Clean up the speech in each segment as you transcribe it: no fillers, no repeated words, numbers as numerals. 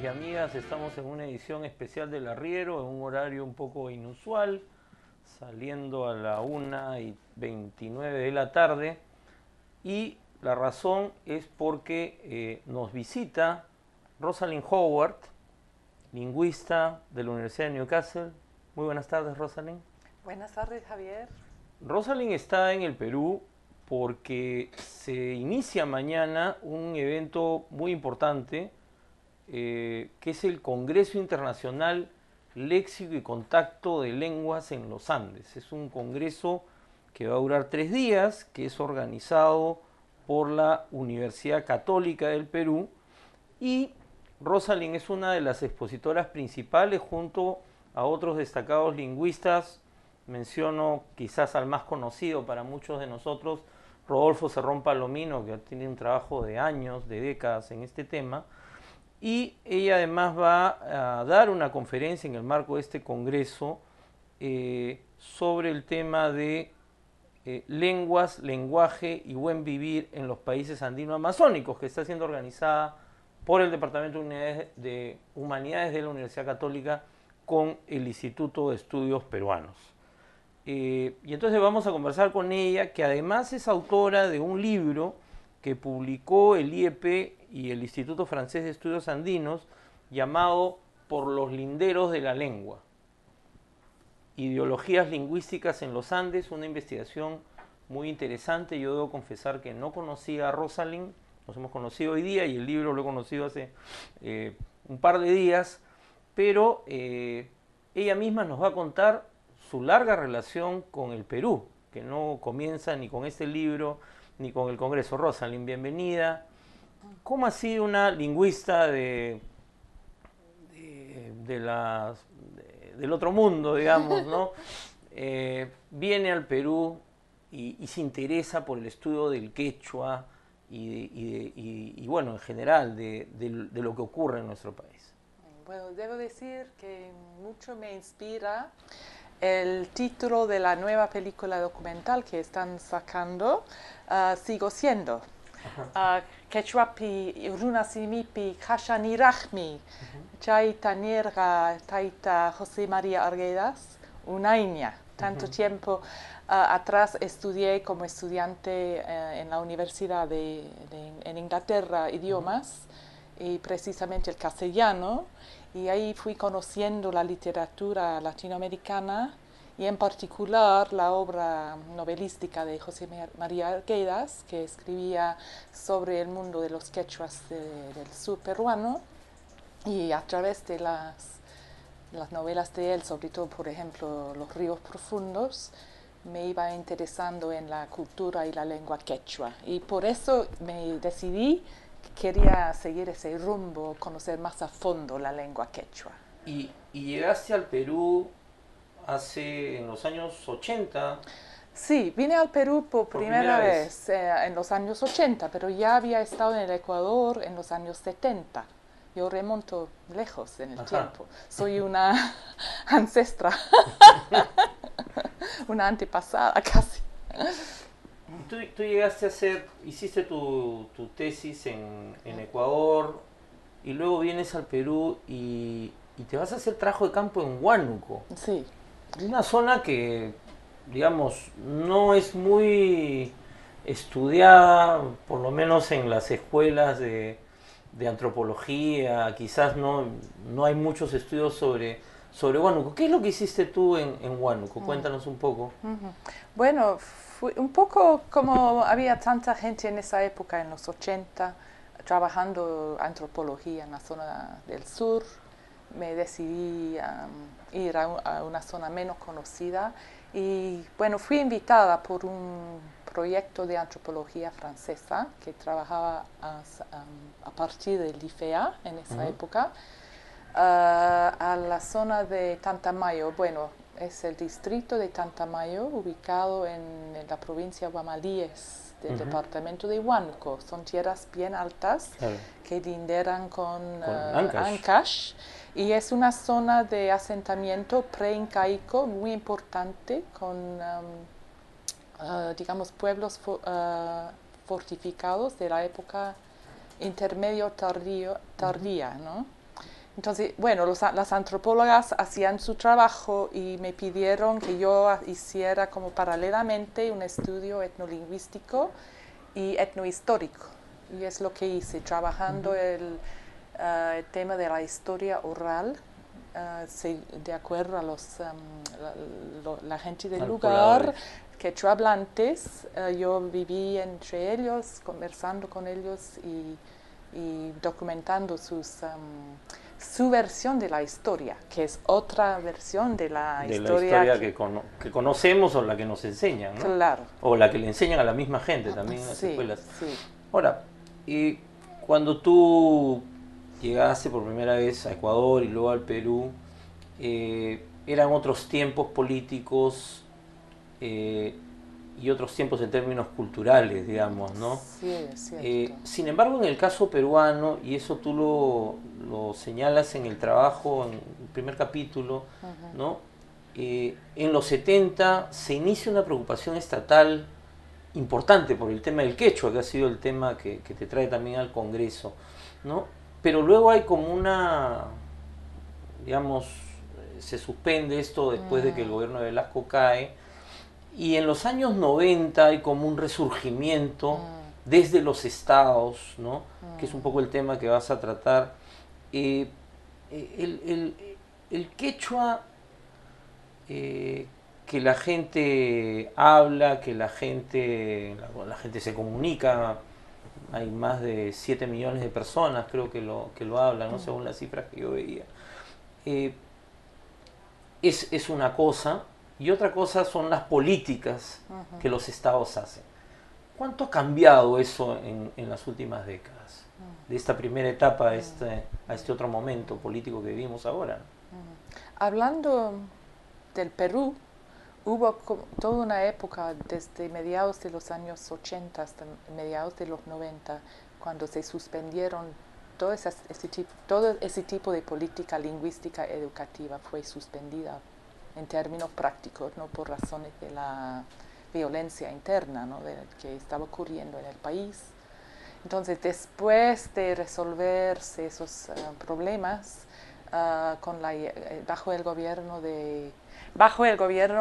y amigas, estamos en una edición especial del Arriero, en un horario un poco inusual, saliendo a la 1:29 de la tarde, y la razón es porque nos visita Rosalind Howard, lingüista de la Universidad de Newcastle. Muy buenas tardes, Rosalind. Buenas tardes, Javier. Rosalind está en el Perú porque se inicia mañana un evento muy importante, que es el Congreso Internacional Léxico y Contacto de Lenguas en los Andes. Es un congreso que va a durar 3 días, que es organizado por la Universidad Católica del Perú, y Rosalind es una de las expositoras principales junto a otros destacados lingüistas. Menciono quizás al más conocido para muchos de nosotros, Rodolfo Cerrón Palomino, que tiene un trabajo de años, de décadas en este tema, y ella además va a dar una conferencia en el marco de este congreso sobre el tema de lenguas, lenguaje y buen vivir en los países andino-amazónicos, que está siendo organizada por el Departamento de Humanidades de la Universidad Católica con el Instituto de Estudios Peruanos. Y entonces vamos a conversar con ella, que además es autora de un libro que publicó el IEP y el Instituto Francés de Estudios Andinos, llamado Por los linderos de la lengua: ideologías lingüísticas en los Andes, una investigación muy interesante. Yo debo confesar que no conocía a Rosalind, nos hemos conocido hoy día y el libro lo he conocido hace un par de días, pero ella misma nos va a contar su larga relación con el Perú, que no comienza ni con este libro ni con el Congreso. Rosalind, bienvenida. ¿Cómo así una lingüista del otro mundo, digamos, ¿no? Viene al Perú y se interesa por el estudio del quechua y bueno, en general, de lo que ocurre en nuestro país? Bueno, debo decir que mucho me inspira el título de la nueva película documental que están sacando, Sigo Siendo. Quechuapi, Runasimipi, Kashanirachmi, Chaita Nierga, Taita José María Arguedas, Unaiña. Tanto tiempo atrás estudié como estudiante en la Universidad en Inglaterra idiomas, y precisamente el castellano, y ahí fui conociendo la literatura latinoamericana y en particular la obra novelística de José María Arguedas, que escribía sobre el mundo de los quechuas del sur peruano, y a través de las novelas de él, sobre todo, por ejemplo, Los ríos profundos, me iba interesando en la cultura y la lengua quechua, y por eso me decidí que quería seguir ese rumbo, conocer más a fondo la lengua quechua. Y llegaste al Perú en los años 80. Sí, vine al Perú por primera primera vez. vez en los años 80, pero ya había estado en el Ecuador en los años 70. Yo remonto lejos en el Ajá. tiempo. Soy una ancestra, una antepasada casi. Tú llegaste hiciste tu tesis en Ecuador, y luego vienes al Perú y te vas a hacer trabajo de campo en Huánuco, Sí, una zona que, digamos, no es muy estudiada, por lo menos en las escuelas de antropología. Quizás no hay muchos estudios sobre Huánuco. ¿Qué es lo que hiciste tú en Huánuco? Cuéntanos un poco. bueno, fue un poco como había tanta gente en esa época, en los 80, trabajando antropología en la zona del sur. Me decidí ir a una zona menos conocida, y bueno, fui invitada por un proyecto de antropología francesa que trabajaba a partir del IFEA en esa época, a la zona de Tantamayo. Bueno, es el distrito de Tantamayo, ubicado en la provincia de Guamalíes, del departamento de Huánuco. Son tierras bien altas, Claro. que linderan con Ancash. Ancash, y es una zona de asentamiento preincaico muy importante, con digamos, pueblos fortificados de la época intermedio tardía, ¿no? Entonces, bueno, las antropólogas hacían su trabajo y me pidieron que yo hiciera como paralelamente un estudio etnolingüístico y etnohistórico. Y es lo que hice, trabajando el tema de la historia oral, de acuerdo a la gente del lugar, quechohablantes. Yo viví entre ellos, conversando con ellos y documentando su versión de la historia, que es otra versión de la historia que conocemos o la que nos enseñan, ¿no? Claro. O la que le enseñan a la misma gente también en las escuelas. Sí. Ahora, cuando tú llegaste por primera vez a Ecuador y luego al Perú, eran otros tiempos políticos y otros tiempos en términos culturales, digamos, ¿no? Sí, es cierto. Sin embargo, en el caso peruano, y eso tú lo señalas en el trabajo, en el primer capítulo, ¿no? En los 70 se inicia una preocupación estatal importante por el tema del quechua, que ha sido el tema que te trae también al Congreso, ¿no? Pero luego hay como una, digamos, se suspende esto después de que el gobierno de Velasco cae, y en los años 90 hay como un resurgimiento desde los estados, ¿no? Que es un poco el tema que vas a tratar. El quechua que la gente habla, que la gente se comunica, hay más de 7 millones de personas creo que lo hablan, ¿no? Según las cifras que yo veía. Es una cosa, y otra cosa son las políticas que los estados hacen. ¿Cuánto ha cambiado eso en las últimas décadas? De esta primera etapa a este otro momento político que vivimos ahora. Hablando del Perú, hubo toda una época desde mediados de los años 80 hasta mediados de los 90, cuando se suspendieron todo ese tipo de política lingüística educativa fue suspendida en términos prácticos, no por razones de la violencia interna, ¿no? Que estaba ocurriendo en el país. Entonces, después de resolverse esos problemas, bajo el gobierno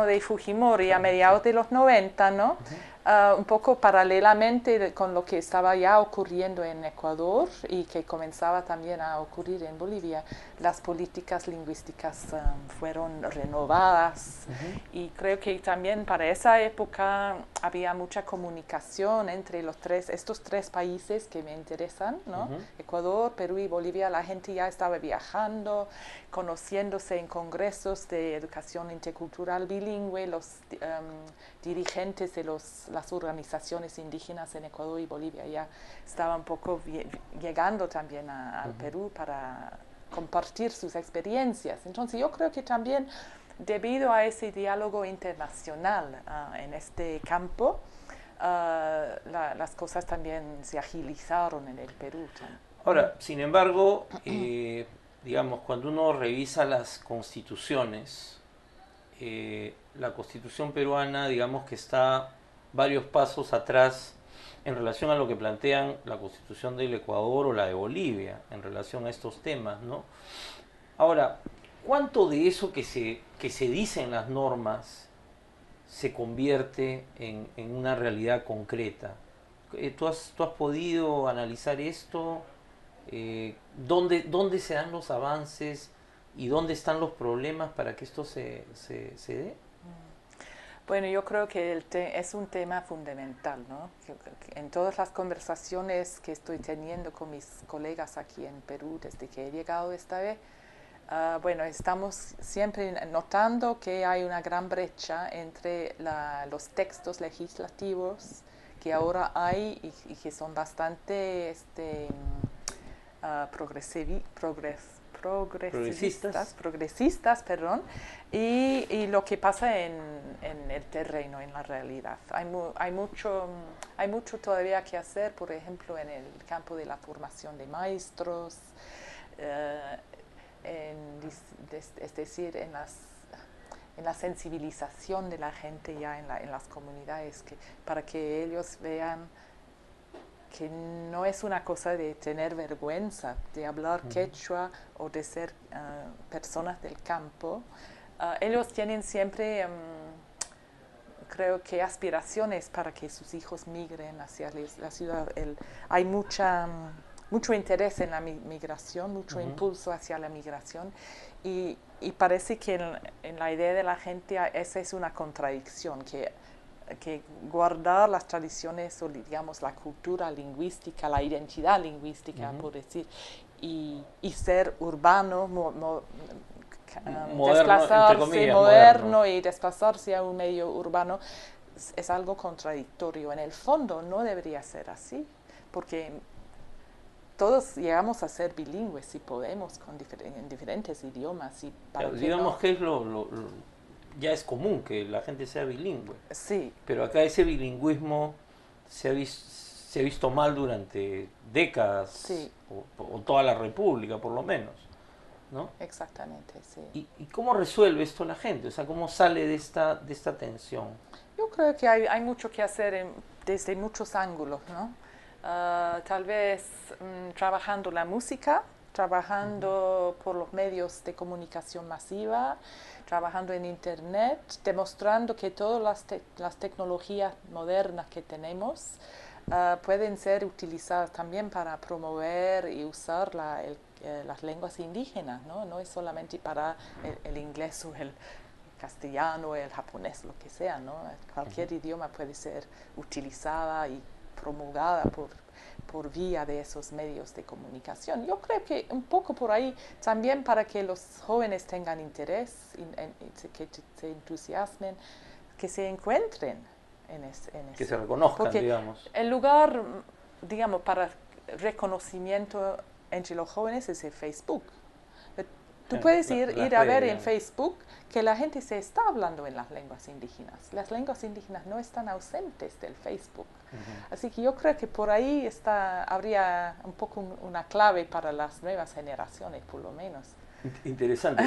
de Fujimori a mediados de los 90, ¿no? Un poco paralelamente con lo que estaba ya ocurriendo en Ecuador y que comenzaba también a ocurrir en Bolivia, las políticas lingüísticas fueron renovadas y creo que también para esa época había mucha comunicación entre estos tres países que me interesan, ¿no? Ecuador, Perú y Bolivia. La gente ya estaba viajando, conociéndose en congresos de educación intercultural bilingüe, los dirigentes de las organizaciones indígenas en Ecuador y Bolivia ya estaban un poco llegando también al Perú para compartir sus experiencias. Entonces yo creo que también debido a ese diálogo internacional en este campo, las cosas también se agilizaron en el Perú. Ahora, sin embargo, digamos, cuando uno revisa las constituciones, la constitución peruana, digamos que está varios pasos atrás en relación a lo que plantean la constitución del Ecuador o la de Bolivia en relación a estos temas, ¿no? Ahora, ¿cuánto de eso que se dice en las normas se convierte en una realidad concreta? ¿Tú has podido analizar esto? ¿Dónde se dan los avances y dónde están los problemas para que esto se dé? Bueno, yo creo que es un tema fundamental, ¿no? En todas las conversaciones que estoy teniendo con mis colegas aquí en Perú desde que he llegado esta vez, bueno, estamos siempre notando que hay una gran brecha entre los textos legislativos que ahora hay y que son bastante progresistas, perdón, y lo que pasa en el terreno, en la realidad. Hay mucho todavía que hacer, por ejemplo, en el campo de la formación de maestros, es decir, en la sensibilización de la gente ya en las comunidades, para que ellos vean que no es una cosa de tener vergüenza de hablar quechua o de ser personas del campo. Ellos tienen siempre, creo que, aspiraciones para que sus hijos migren hacia la ciudad. Hay mucho interés en la migración, mucho impulso hacia la migración, y parece que en la idea de la gente esa es una contradicción, que guardar las tradiciones o, digamos, la cultura lingüística, la identidad lingüística, por decir, y ser urbano, desplazarse, moderno y desplazarse a un medio urbano, es algo contradictorio. En el fondo no debería ser así, porque todos llegamos a ser bilingües si podemos, en diferentes idiomas. Y digamos que es ya es común que la gente sea bilingüe. Sí. Pero acá ese bilingüismo se ha visto mal durante décadas, sí. o toda la República por lo menos, ¿no? Exactamente, sí. ¿Y cómo resuelve esto la gente? O sea, ¿cómo sale de esta tensión? Yo creo que hay mucho que hacer desde muchos ángulos, ¿no? Tal vez trabajando la música, trabajando por los medios de comunicación masiva, trabajando en Internet, demostrando que todas las tecnologías modernas que tenemos pueden ser utilizadas también para promover y usar las lenguas indígenas, ¿no? No es solamente para el inglés o el castellano, el japonés, lo que sea, ¿no? Cualquier idioma puede ser utilizada y promulgada por vía de esos medios de comunicación. Yo creo que un poco por ahí también para que los jóvenes tengan interés, que se entusiasmen, que se encuentren en eso. Que se reconozcan, porque digamos. El lugar, digamos, para reconocimiento entre los jóvenes es el Facebook. Tú puedes ir a ver en Facebook que la gente se está hablando en las lenguas indígenas. Las lenguas indígenas no están ausentes del Facebook. Así que yo creo que por ahí habría un poco una clave para las nuevas generaciones, por lo menos. Interesante.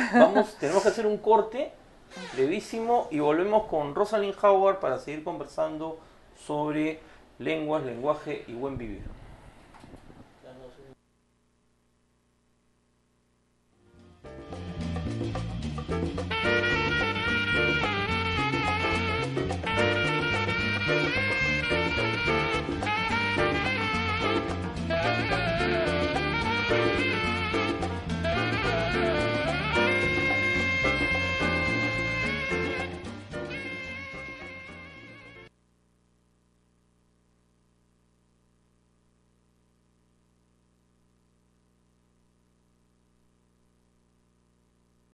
Tenemos que hacer un corte brevísimo y volvemos con Rosalind Howard para seguir conversando sobre lenguas, lenguaje y buen vivir.